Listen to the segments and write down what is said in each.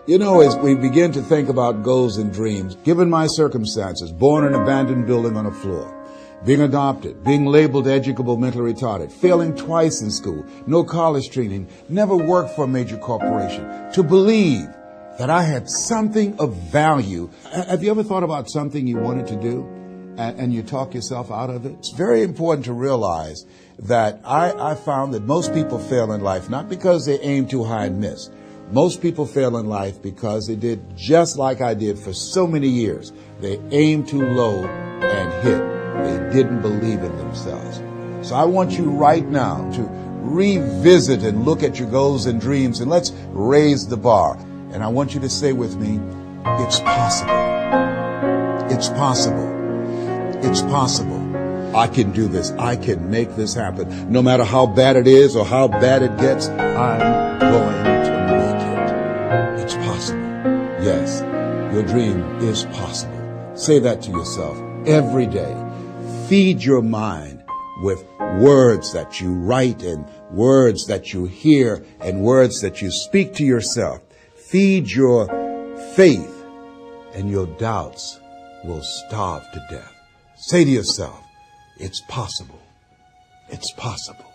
You know, as we begin to think about goals and dreams, given my circumstances, born in an abandoned building on a floor, being adopted, being labeled educable mentally retarded, failing twice in school, no college training, never worked for a major corporation, to believe that I had something of value. Have you ever thought about something you wanted to do and you talk yourself out of it? It's very important to realize that I found that most people fail in life not because they aim too high and miss. Most people fail in life because they did just like I did for so many years. They aimed too low and hit. They didn't believe in themselves. So I want you right now to revisit and look at your goals and dreams, and let's raise the bar. And I want you to say with me, it's possible. It's possible. It's possible. I can do this. I can make this happen. No matter how bad it is or how bad it gets, I'm going to make it. It's possible. Yes, your dream is possible. Say that to yourself every day. Feed your mind with words that you write and words that you hear and words that you speak to yourself. Feed your faith and your doubts will starve to death. Say to yourself, it's possible. It's possible.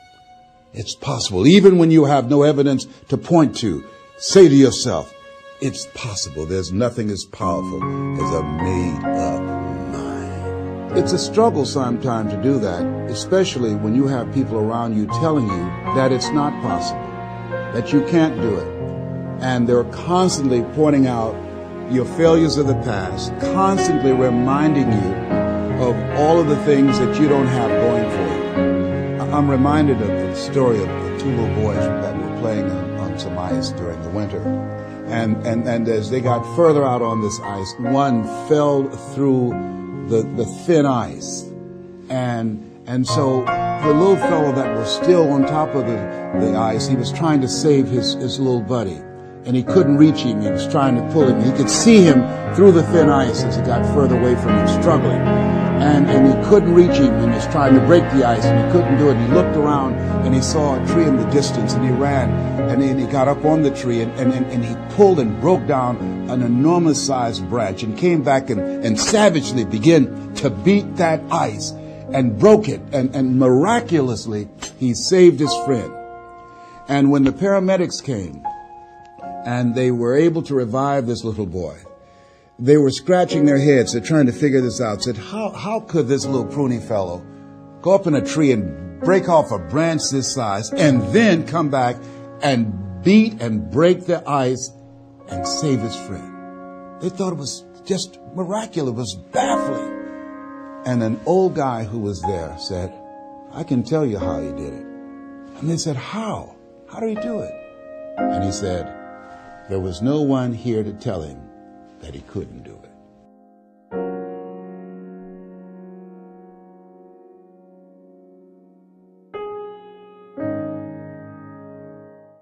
It's possible. Even when you have no evidence to point to, say to yourself, it's possible. There's nothing as powerful as a made-up mind. It's a struggle sometimes to do that, especially when you have people around you telling you that it's not possible, that you can't do it. And they're constantly pointing out your failures of the past, constantly reminding you of all of the things that you don't have going for you. I'm reminded of the story of the two little boys that were playing on some ice during the winter. And as they got further out on this ice, one fell through the thin ice. And so the little fellow that was still on top of the ice, he was trying to save his little buddy. And he couldn't reach him. He was trying to pull him. He could see him through the thin ice as he got further away from him, struggling. And he couldn't reach him, and he was trying to break the ice, and he couldn't do it. And he looked around, and he saw a tree in the distance, and he ran, and then he got up on the tree, and he pulled and broke down an enormous-sized branch, and came back and savagely began to beat that ice, and broke it, and miraculously, he saved his friend. And when the paramedics came, and they were able to revive this little boy, they were scratching their heads. They're trying to figure this out. Said, how could this little pruny fellow go up in a tree and break off a branch this size and then come back and beat and break the ice and save his friend? They thought it was just miraculous. It was baffling. And an old guy who was there said, I can tell you how he did it. And they said, how? How did he do it? And he said, there was no one here to tell him that he couldn't do it.